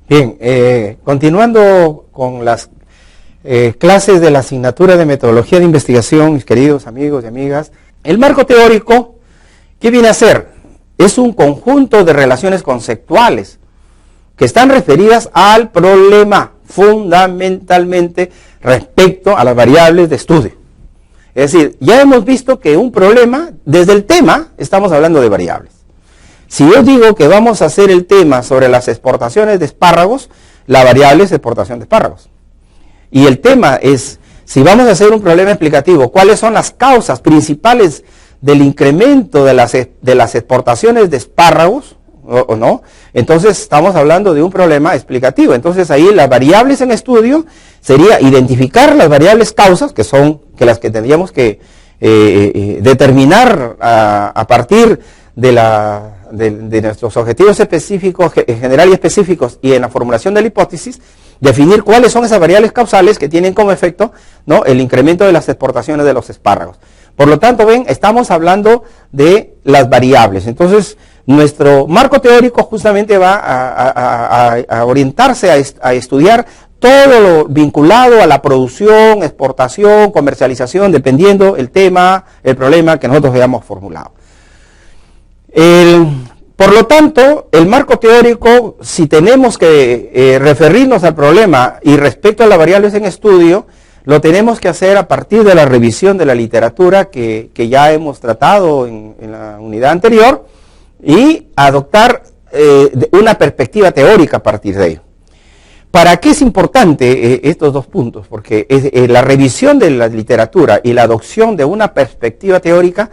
Bien, continuando con las clases de la asignatura de metodología de investigación, mis queridos amigos y amigas, el marco teórico, ¿qué viene a ser? Es un conjunto de relaciones conceptuales que están referidas al problema, fundamentalmente respecto a las variables de estudio. Es decir, ya hemos visto que un problema, desde el tema, estamos hablando de variables. Si yo digo que vamos a hacer el tema sobre las exportaciones de espárragos, la variable es exportación de espárragos. Y el tema es, si vamos a hacer un problema explicativo, ¿cuáles son las causas principales del incremento de las exportaciones de espárragos, o no? Entonces estamos hablando de un problema explicativo. Entonces ahí las variables en estudio sería identificar las variables causas, que son las que tendríamos que determinar a partir de nuestros objetivos específicos, general y específicos, y en la formulación de la hipótesis, definir cuáles son esas variables causales que tienen como efecto, ¿no?, el incremento de las exportaciones de los espárragos. Por lo tanto, ven, estamos hablando de las variables. Entonces, nuestro marco teórico justamente va a orientarse a estudiar todo lo vinculado a la producción, exportación, comercialización, dependiendo el tema, el problema que nosotros hayamos formulado. Por lo tanto, el marco teórico, si tenemos que referirnos al problema y respecto a las variables en estudio, lo tenemos que hacer a partir de la revisión de la literatura que ya hemos tratado en la unidad anterior y adoptar una perspectiva teórica a partir de ello. ¿Para qué es importante estos dos puntos? Porque la revisión de la literatura y la adopción de una perspectiva teórica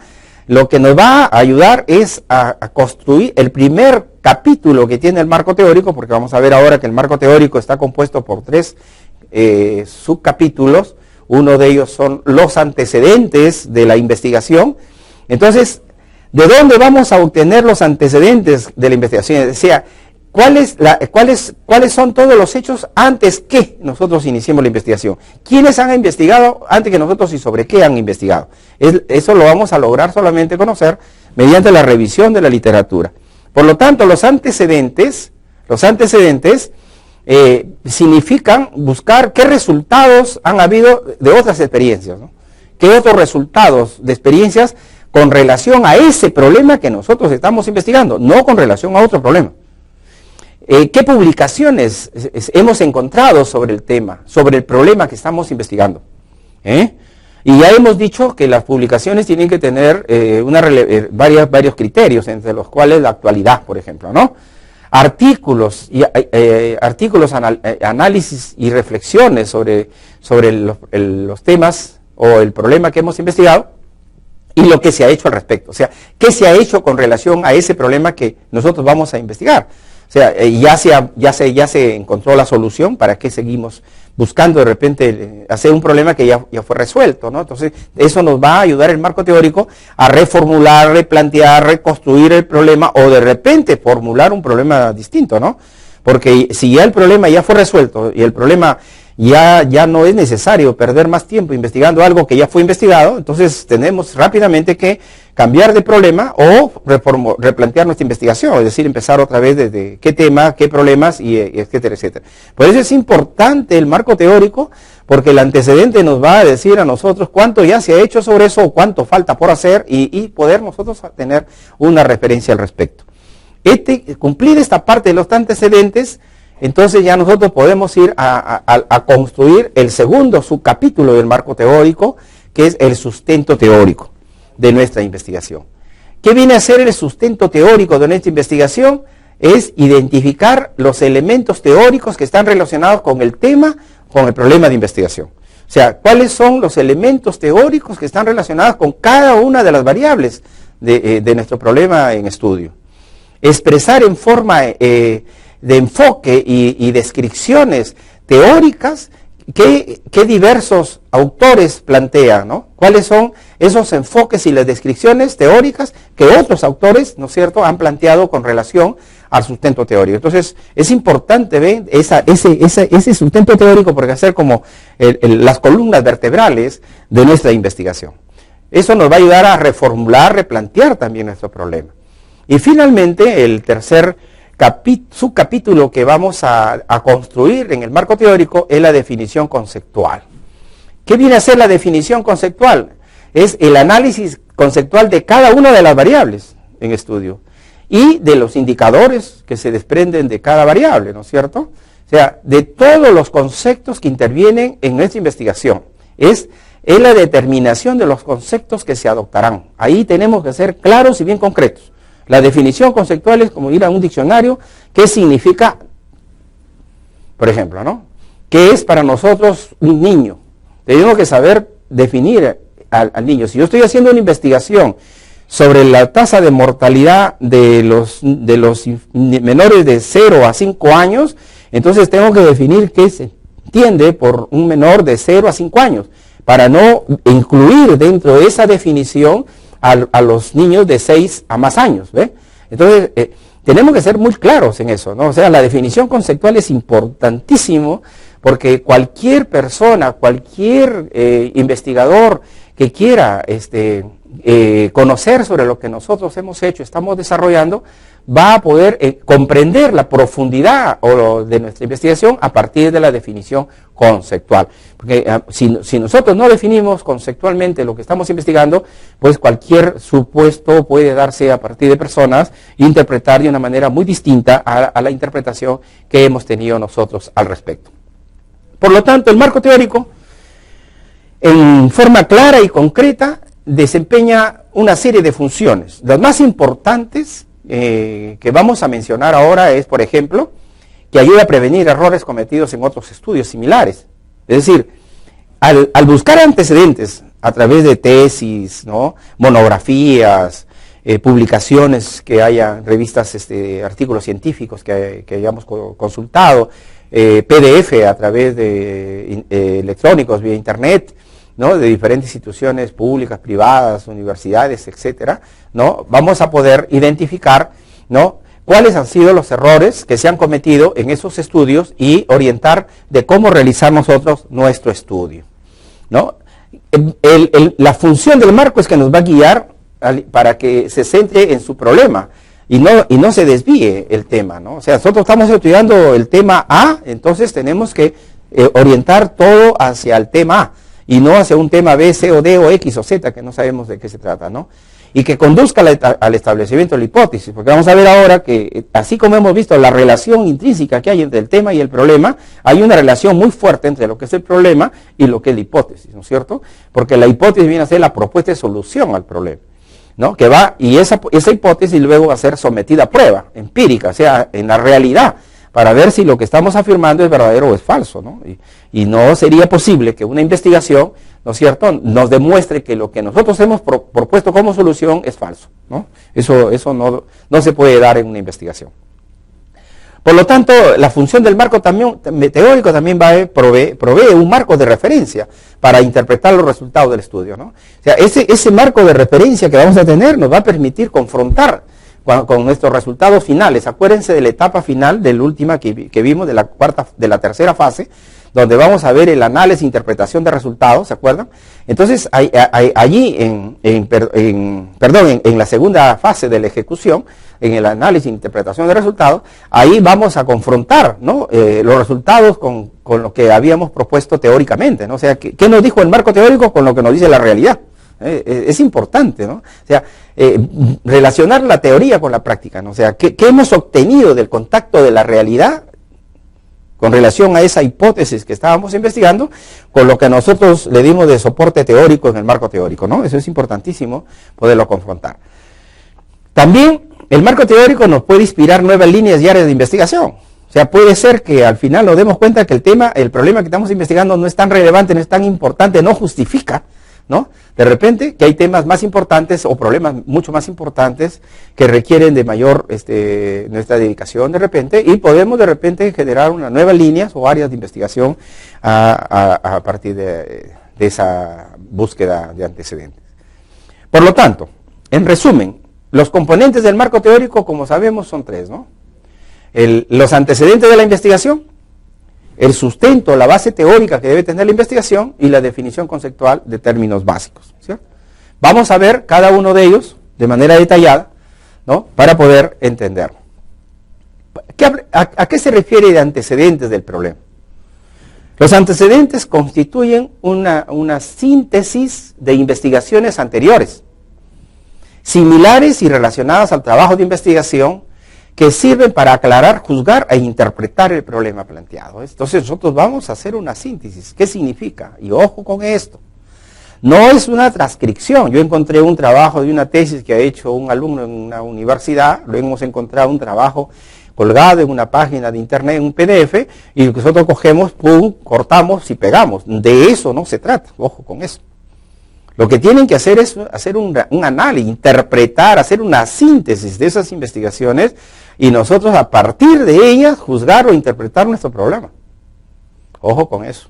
lo que nos va a ayudar es a construir el primer capítulo que tiene el marco teórico, porque vamos a ver ahora que el marco teórico está compuesto por 3 subcapítulos. Uno de ellos son los antecedentes de la investigación. Entonces, ¿de dónde vamos a obtener los antecedentes de la investigación? Es decir, ¿cuáles son todos los hechos antes que nosotros iniciemos la investigación? ¿Quiénes han investigado antes que nosotros y sobre qué han investigado? Eso lo vamos a lograr solamente conocer mediante la revisión de la literatura. Por lo tanto, los antecedentes significan buscar qué resultados han habido de otras experiencias, ¿no? ¿Qué otros resultados de experiencias con relación a ese problema que nosotros estamos investigando, no con relación a otro problema? ¿Qué publicaciones hemos encontrado sobre el tema, sobre el problema que estamos investigando? Y ya hemos dicho que las publicaciones tienen que tener varios criterios, entre los cuales la actualidad, por ejemplo, ¿no? Artículos, análisis y reflexiones sobre los temas o el problema que hemos investigado y lo que se ha hecho al respecto. O sea, ¿qué se ha hecho con relación a ese problema que nosotros vamos a investigar? O sea, ya se encontró la solución, ¿para qué seguimos buscando de repente hacer un problema que ya fue resuelto, ¿no? Entonces, eso nos va a ayudar el marco teórico a reformular, replantear, reconstruir el problema o de repente formular un problema distinto, ¿no? Porque si ya el problema ya fue resuelto y el problema ya no es necesario perder más tiempo investigando algo que ya fue investigado, entonces tenemos rápidamente que cambiar de problema o replantear nuestra investigación, es decir, empezar otra vez desde qué tema, qué problemas, y etcétera, etcétera. Por eso es importante el marco teórico, porque el antecedente nos va a decir a nosotros cuánto ya se ha hecho sobre eso o cuánto falta por hacer y poder nosotros tener una referencia al respecto. Cumplir esta parte de los antecedentes, entonces ya nosotros podemos ir a construir el segundo subcapítulo del marco teórico, que es el sustento teórico de nuestra investigación. ¿Qué viene a ser el sustento teórico de nuestra investigación? Es identificar los elementos teóricos que están relacionados con el tema, con el problema de investigación. O sea, ¿cuáles son los elementos teóricos que están relacionados con cada una de las variables de nuestro problema en estudio? Expresar en forma de enfoque y descripciones teóricas que diversos autores plantean, ¿no? ¿Cuáles son esos enfoques y las descripciones teóricas que otros autores, ¿no es cierto?, han planteado con relación al sustento teórico? Entonces, es importante ver ese sustento teórico porque hacer como las columnas vertebrales de nuestra investigación. Eso nos va a ayudar a reformular, replantear también nuestro problema. Y finalmente, el tercer subcapítulo que vamos a construir en el marco teórico es la definición conceptual. ¿Qué viene a ser la definición conceptual? Es el análisis conceptual de cada una de las variables en estudio y de los indicadores que se desprenden de cada variable, ¿no es cierto? O sea, de todos los conceptos que intervienen en nuestra investigación. Es la determinación de los conceptos que se adoptarán. Ahí tenemos que ser claros y bien concretos. La definición conceptual es como ir a un diccionario. ¿Qué significa, por ejemplo, ¿no? ¿Qué es para nosotros un niño? Tenemos que saber definir al niño. Si yo estoy haciendo una investigación sobre la tasa de mortalidad de los menores de 0 a 5 años, entonces tengo que definir qué se entiende por un menor de 0 a 5 años, para no incluir dentro de esa definición a los niños de 6 a más años, ¿ve? Entonces, tenemos que ser muy claros en eso, ¿no? O sea, la definición conceptual es importantísimo, porque cualquier persona, cualquier investigador que quiera conocer sobre lo que nosotros hemos hecho, estamos desarrollando, va a poder comprender la profundidad de nuestra investigación a partir de la definición conceptual. Porque si nosotros no definimos conceptualmente lo que estamos investigando, pues cualquier supuesto puede darse a partir de personas e interpretar de una manera muy distinta a la interpretación que hemos tenido nosotros al respecto. Por lo tanto, el marco teórico, en forma clara y concreta, desempeña una serie de funciones. Las más importantes que vamos a mencionar ahora es, por ejemplo, que ayuda a prevenir errores cometidos en otros estudios similares. Es decir, al buscar antecedentes a través de tesis, ¿no?, monografías, publicaciones que haya, revistas, artículos científicos que hayamos consultado, PDF a través de electrónicos, vía internet, ¿no?, de diferentes instituciones públicas, privadas, universidades, etcétera, ¿no?, vamos a poder identificar, ¿no?, cuáles han sido los errores que se han cometido en esos estudios y orientar de cómo realizar nosotros nuestro estudio, ¿no? La función del marco es que nos va a guiar para que se centre en su problema y no se desvíe el tema, ¿no? O sea, nosotros estamos estudiando el tema A, entonces tenemos que orientar todo hacia el tema A y no hacia un tema B, C o D o X o Z, que no sabemos de qué se trata, ¿no? Y que conduzca al establecimiento de la hipótesis, porque vamos a ver ahora que, así como hemos visto la relación intrínseca que hay entre el tema y el problema, hay una relación muy fuerte entre lo que es el problema y lo que es la hipótesis, ¿no es cierto? Porque la hipótesis viene a ser la propuesta de solución al problema, ¿no? Que va, y esa hipótesis luego va a ser sometida a prueba empírica, o sea, en la realidad, para ver si lo que estamos afirmando es verdadero o es falso, ¿no? Y no sería posible que una investigación, ¿no es cierto?, nos demuestre que lo que nosotros hemos propuesto como solución es falso, ¿no? Eso no se puede dar en una investigación. Por lo tanto, la función del marco teórico también provee un marco de referencia para interpretar los resultados del estudio, ¿no? O sea, ese marco de referencia que vamos a tener nos va a permitir confrontar con nuestros resultados finales. Acuérdense de la etapa final de la última que vimos, de la tercera fase, donde vamos a ver el análisis e interpretación de resultados, ¿se acuerdan? Entonces, allí, en la segunda fase de la ejecución, en el análisis e interpretación de resultados, ahí vamos a confrontar, ¿no?, los resultados con lo que habíamos propuesto teóricamente, ¿no? O sea, ¿qué nos dijo el marco teórico con lo que nos dice la realidad? Es importante, ¿no? O sea, relacionar la teoría con la práctica, ¿no? O sea, ¿qué hemos obtenido del contacto de la realidad con relación a esa hipótesis que estábamos investigando, con lo que nosotros le dimos de soporte teórico en el marco teórico, ¿no? Eso es importantísimo poderlo confrontar. También el marco teórico nos puede inspirar nuevas líneas y áreas de investigación. O sea, puede ser que al final nos demos cuenta que el problema que estamos investigando no es tan relevante, no es tan importante, no justifica, ¿no?, de repente que hay temas más importantes o problemas mucho más importantes que requieren de mayor nuestra dedicación de repente, y podemos de repente generar unas nuevas líneas o áreas de investigación a partir de esa búsqueda de antecedentes. Por lo tanto, en resumen, los componentes del marco teórico, como sabemos, son tres, ¿no? Los antecedentes de la investigación, el sustento, la base teórica que debe tener la investigación y la definición conceptual de términos básicos, ¿cierto? Vamos a ver cada uno de ellos de manera detallada, ¿no?, para poder entenderlo. ¿A qué se refiere de antecedentes del problema? Los antecedentes constituyen una síntesis de investigaciones anteriores, similares y relacionadas al trabajo de investigación, que sirven para aclarar, juzgar e interpretar el problema planteado. Entonces nosotros vamos a hacer una síntesis. ¿Qué significa? Y ojo con esto. No es una transcripción. Yo encontré un trabajo de una tesis que ha hecho un alumno en una universidad, luego hemos encontrado un trabajo colgado en una página de internet, en un PDF, y nosotros cogemos, pum, cortamos y pegamos. De eso no se trata, ojo con eso. Lo que tienen que hacer es hacer un análisis, interpretar, hacer una síntesis de esas investigaciones y nosotros a partir de ellas juzgar o interpretar nuestro problema. Ojo con eso.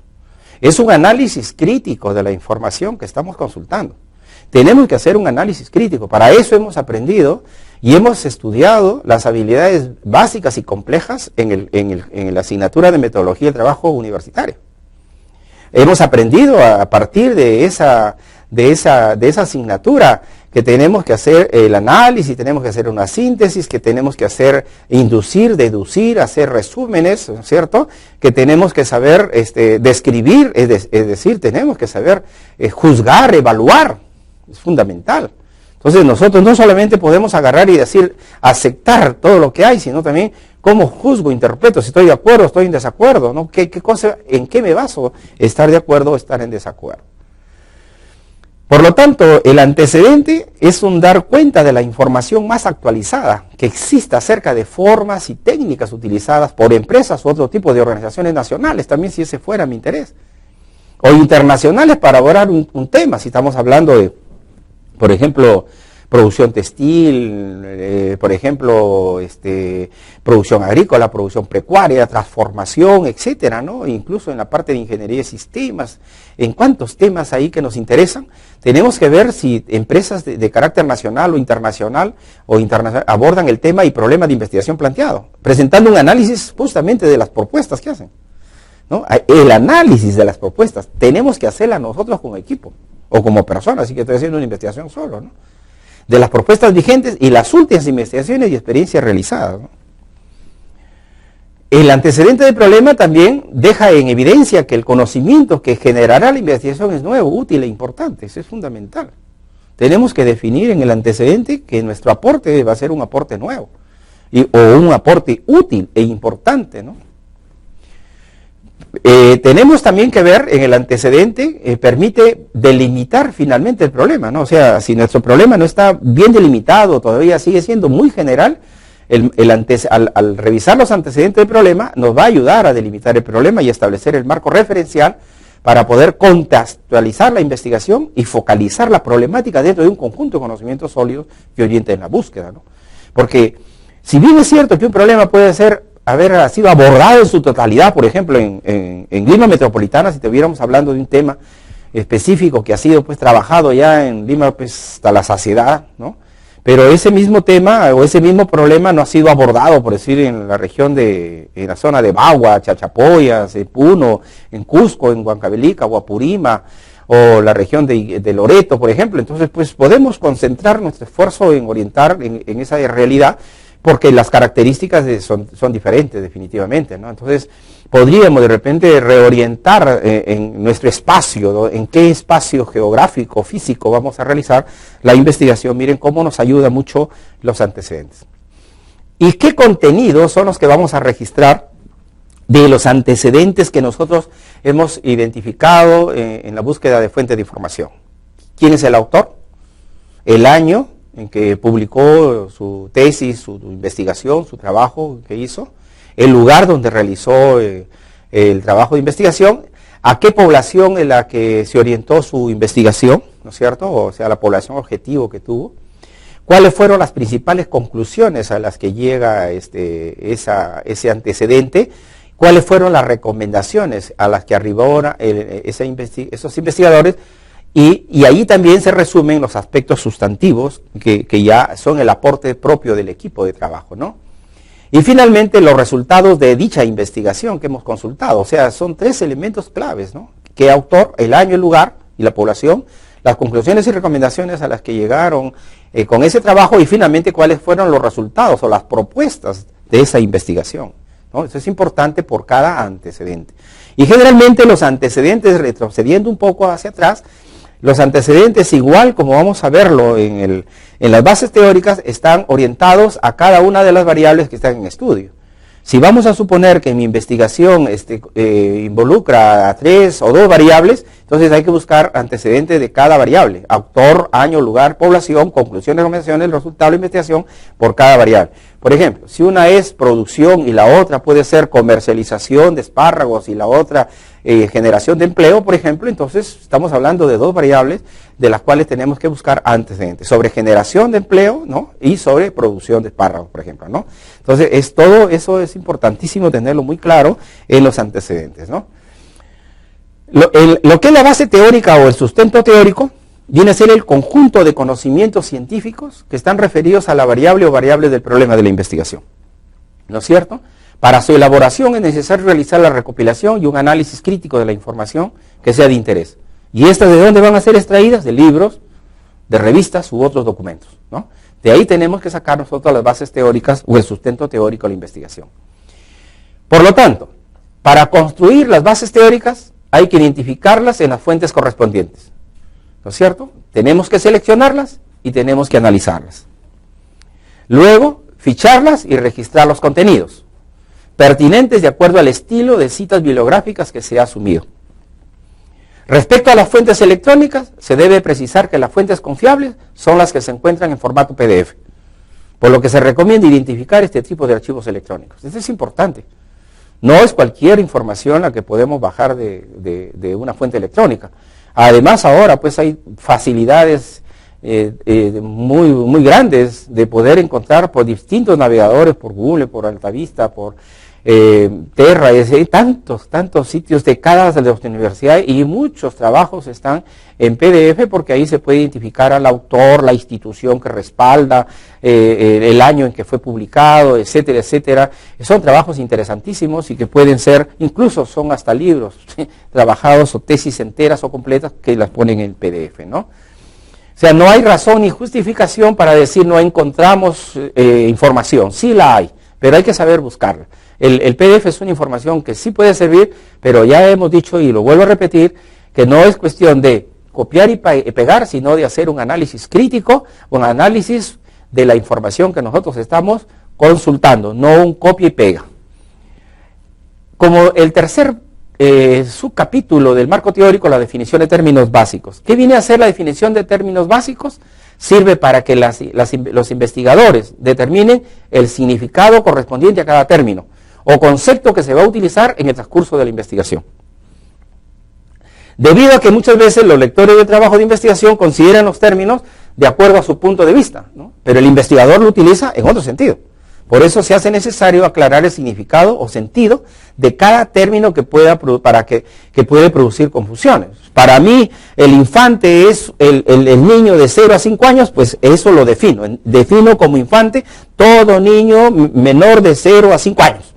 Es un análisis crítico de la información que estamos consultando. Tenemos que hacer un análisis crítico. Para eso hemos aprendido y hemos estudiado las habilidades básicas y complejas en la asignatura de metodología del trabajo universitario. Hemos aprendido a partir de esa asignatura que tenemos que hacer el análisis, tenemos que hacer una síntesis, que tenemos que hacer inducir, deducir, hacer resúmenes, ¿no es cierto? Que tenemos que saber describir, es decir, tenemos que saber juzgar, evaluar, es fundamental. Entonces nosotros no solamente podemos agarrar y decir, aceptar todo lo que hay, sino también cómo juzgo, interpreto, si estoy de acuerdo, estoy en desacuerdo, ¿no? ¿En qué me baso estar de acuerdo o estar en desacuerdo? Por lo tanto, el antecedente es un dar cuenta de la información más actualizada que exista acerca de formas y técnicas utilizadas por empresas u otro tipo de organizaciones nacionales, también si ese fuera mi interés, o internacionales para abordar un tema, si estamos hablando de, por ejemplo, producción textil, por ejemplo, producción agrícola, producción pecuaria, transformación, etcétera, ¿no? Incluso en la parte de ingeniería de sistemas, en cuántos temas ahí que nos interesan, tenemos que ver si empresas de carácter nacional o internacional abordan el tema y problema de investigación planteado, presentando un análisis justamente de las propuestas que hacen, ¿no? El análisis de las propuestas tenemos que hacerla nosotros como equipo o como personas, así que estoy haciendo una investigación solo, ¿no? De las propuestas vigentes y las últimas investigaciones y experiencias realizadas, ¿no? El antecedente del problema también deja en evidencia que el conocimiento que generará la investigación es nuevo, útil e importante. Eso es fundamental. Tenemos que definir en el antecedente que nuestro aporte va a ser un aporte nuevo o un aporte útil e importante, ¿no? Tenemos también que ver en el antecedente, permite delimitar finalmente el problema, ¿no? O sea, si nuestro problema no está bien delimitado, todavía sigue siendo muy general, al revisar los antecedentes del problema, nos va a ayudar a delimitar el problema y establecer el marco referencial para poder contextualizar la investigación y focalizar la problemática dentro de un conjunto de conocimientos sólidos que orienten la búsqueda, ¿no? Porque, si bien es cierto que un problema puede haber sido abordado en su totalidad, por ejemplo, en Lima Metropolitana, si estuviéramos hablando de un tema específico que ha sido pues trabajado ya en Lima pues hasta la saciedad, ¿no? Pero ese mismo tema o ese mismo problema no ha sido abordado, por decir, en la región en la zona de Bagua, Chachapoyas, Puno, en Cusco, en Huancavelica, Guapurima, o la región de Loreto, por ejemplo. Entonces, pues podemos concentrar nuestro esfuerzo en orientar en esa realidad, porque las características son diferentes definitivamente, ¿no? Entonces, podríamos de repente reorientar en nuestro espacio, ¿no? En qué espacio geográfico, físico vamos a realizar la investigación. Miren cómo nos ayuda mucho los antecedentes. ¿Y qué contenidos son los que vamos a registrar de los antecedentes que nosotros hemos identificado en la búsqueda de fuentes de información? ¿Quién es el autor? El año en que publicó su tesis, su investigación, su trabajo que hizo, el lugar donde realizó el trabajo de investigación, a qué población en la que se orientó su investigación, ¿no es cierto? O sea, la población objetivo que tuvo, cuáles fueron las principales conclusiones a las que llega ese antecedente, cuáles fueron las recomendaciones a las que arribó esos investigadores. Y ahí también se resumen los aspectos sustantivos que ya son el aporte propio del equipo de trabajo, ¿no? Y finalmente los resultados de dicha investigación que hemos consultado. O sea, son 3 elementos claves, ¿no? ¿Qué autor, el año, el lugar y la población? Las conclusiones y recomendaciones a las que llegaron con ese trabajo y finalmente cuáles fueron los resultados o las propuestas de esa investigación, ¿no? Eso es importante por cada antecedente. Y generalmente los antecedentes, retrocediendo un poco hacia atrás, los antecedentes, igual como vamos a verlo en las bases teóricas, están orientados a cada una de las variables que están en estudio. Si vamos a suponer que mi investigación involucra a 3 o 2 variables, entonces hay que buscar antecedentes de cada variable: autor, año, lugar, población, conclusiones, recomendaciones, resultado de la investigación por cada variable. Por ejemplo, si una es producción y la otra puede ser comercialización de espárragos y la otra generación de empleo, por ejemplo, entonces estamos hablando de 2 variables de las cuales tenemos que buscar antecedentes, sobre generación de empleo, ¿no? Y sobre producción de espárragos, por ejemplo, ¿no? Entonces, todo eso es importantísimo tenerlo muy claro en los antecedentes, ¿no? Lo que es la base teórica o el sustento teórico viene a ser el conjunto de conocimientos científicos que están referidos a la variable o variables del problema de la investigación, ¿no es cierto? Para su elaboración es necesario realizar la recopilación y un análisis crítico de la información que sea de interés. ¿Y estas de dónde van a ser extraídas? De libros, de revistas u otros documentos, ¿no? De ahí tenemos que sacar nosotros las bases teóricas o el sustento teórico de la investigación. Por lo tanto, para construir las bases teóricas hay que identificarlas en las fuentes correspondientes, ¿no es cierto? Tenemos que seleccionarlas y tenemos que analizarlas. Luego, ficharlas y registrar los contenidos pertinentes de acuerdo al estilo de citas bibliográficas que se ha asumido. Respecto a las fuentes electrónicas, se debe precisar que las fuentes confiables son las que se encuentran en formato PDF, por lo que se recomienda identificar este tipo de archivos electrónicos. Esto es importante. No es cualquier información la que podemos bajar de una fuente electrónica. Además, ahora pues hay facilidades muy grandes de poder encontrar por distintos navegadores, por Google, por Altavista, por Terra, hay tantos sitios de cada de las universidades, y muchos trabajos están en PDF porque ahí se puede identificar al autor, la institución que respalda, el año en que fue publicado, etcétera, etcétera. Son trabajos interesantísimos y que pueden ser, incluso son hasta libros, ¿sí?, trabajados o tesis enteras o completas que las ponen en PDF, ¿no? O sea, no hay razón ni justificación para decir no encontramos información. Sí la hay, pero hay que saber buscarla. El PDF es una información que sí puede servir, pero ya hemos dicho y lo vuelvo a repetir, que no es cuestión de copiar y pegar, sino de hacer un análisis crítico, un análisis de la información que nosotros estamos consultando, no un copia y pega. Como el tercer subcapítulo del marco teórico, la definición de términos básicos. ¿Qué viene a ser la definición de términos básicos? Sirve para que los investigadores determinen el significado correspondiente a cada término o concepto que se va a utilizar en el transcurso de la investigación. Debido a que muchas veces los lectores de trabajo de investigación consideran los términos de acuerdo a su punto de vista, ¿no? Pero el investigador lo utiliza en otro sentido. Por eso se hace necesario aclarar el significado o sentido de cada término que puede producir confusiones. Para mí, el infante es el niño de 0 a 5 años, pues eso lo defino. Defino como infante todo niño menor de 0 a 5 años.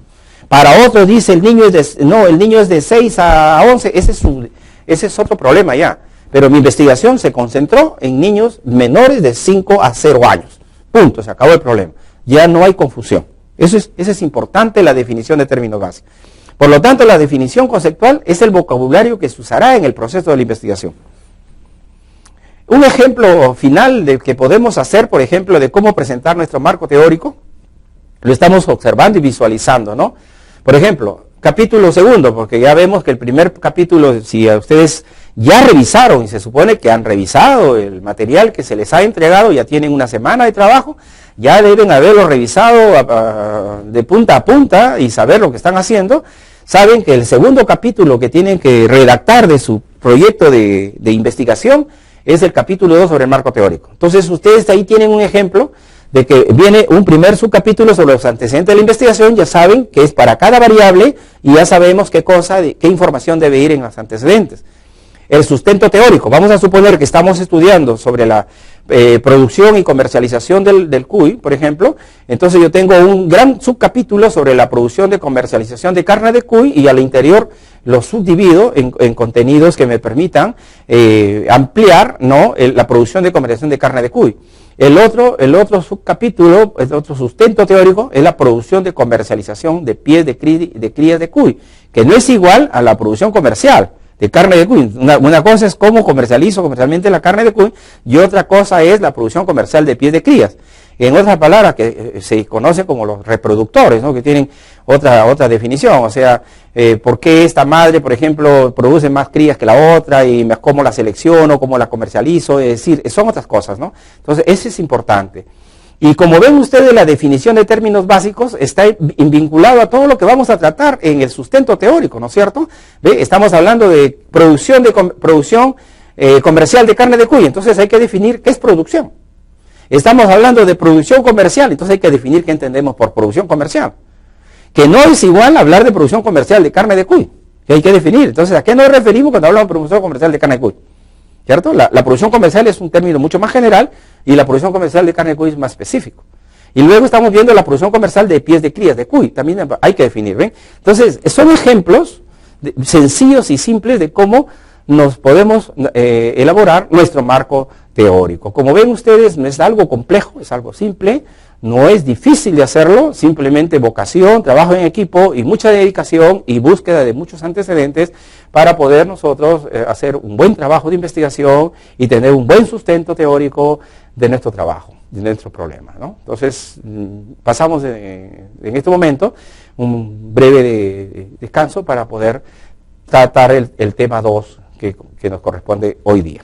Para otros dice el niño es de 6 a 11, ese es otro problema ya. Pero mi investigación se concentró en niños menores de 5 a 0 años. Punto, se acabó el problema. Ya no hay confusión. Eso es importante, la definición de términos básicos. Por lo tanto, la definición conceptual es el vocabulario que se usará en el proceso de la investigación. Un ejemplo final de que podemos hacer, por ejemplo, de cómo presentar nuestro marco teórico, lo estamos observando y visualizando, ¿no? Por ejemplo, capítulo segundo, porque ya vemos que el primer capítulo, si a ustedes ya revisaron, y se supone que han revisado el material que se les ha entregado, ya tienen una semana de trabajo, ya deben haberlo revisado de punta a punta y saber lo que están haciendo. Saben que el segundo capítulo que tienen que redactar de su proyecto de investigación es el capítulo 2 sobre el marco teórico. Entonces ustedes ahí tienen un ejemplo de que viene un primer subcapítulo sobre los antecedentes de la investigación, ya saben que es para cada variable y ya sabemos qué información debe ir en los antecedentes. El sustento teórico, vamos a suponer que estamos estudiando sobre la producción y comercialización del cuy, por ejemplo. Entonces yo tengo un gran subcapítulo sobre la producción de comercialización de carne de cuy y al interior lo subdivido en contenidos que me permitan ampliar, ¿no?, la producción de comercialización de carne de cuy. El otro subcapítulo, el otro sustento teórico, es la producción de comercialización de pies de crías de cuy, que no es igual a la producción comercial de carne de cuy. Una cosa es cómo comercializo comercialmente la carne de cuy y otra cosa es la producción comercial de pies de crías. En otras palabras, que se conocen como los reproductores, ¿no? Que tienen otra definición, o sea, por qué esta madre, por ejemplo, produce más crías que la otra y cómo la selecciono, cómo la comercializo, es decir, son otras cosas, ¿no? Entonces, eso es importante. Y como ven ustedes, la definición de términos básicos está vinculado a todo lo que vamos a tratar en el sustento teórico, ¿no es cierto? ¿Ve? Estamos hablando de producción comercial de carne de cuy, entonces hay que definir qué es producción. Estamos hablando de producción comercial, entonces hay que definir qué entendemos por producción comercial. Que no es igual hablar de producción comercial de carne de cuy, que hay que definir. Entonces, ¿a qué nos referimos cuando hablamos de producción comercial de carne de cuy? ¿Cierto? La producción comercial es un término mucho más general y la producción comercial de carne de cuy es más específico. Y luego estamos viendo la producción comercial de pies de crías de cuy, también hay que definir, ¿ven? Entonces, son ejemplos sencillos y simples de cómo nos podemos elaborar nuestro marco teórico. Como ven ustedes, no es algo complejo, es algo simple, no es difícil de hacerlo, simplemente vocación, trabajo en equipo y mucha dedicación y búsqueda de muchos antecedentes para poder nosotros hacer un buen trabajo de investigación y tener un buen sustento teórico de nuestro trabajo, de nuestro problema, ¿no? Entonces, pasamos en este momento un breve descanso para poder tratar el tema 2 que nos corresponde hoy día.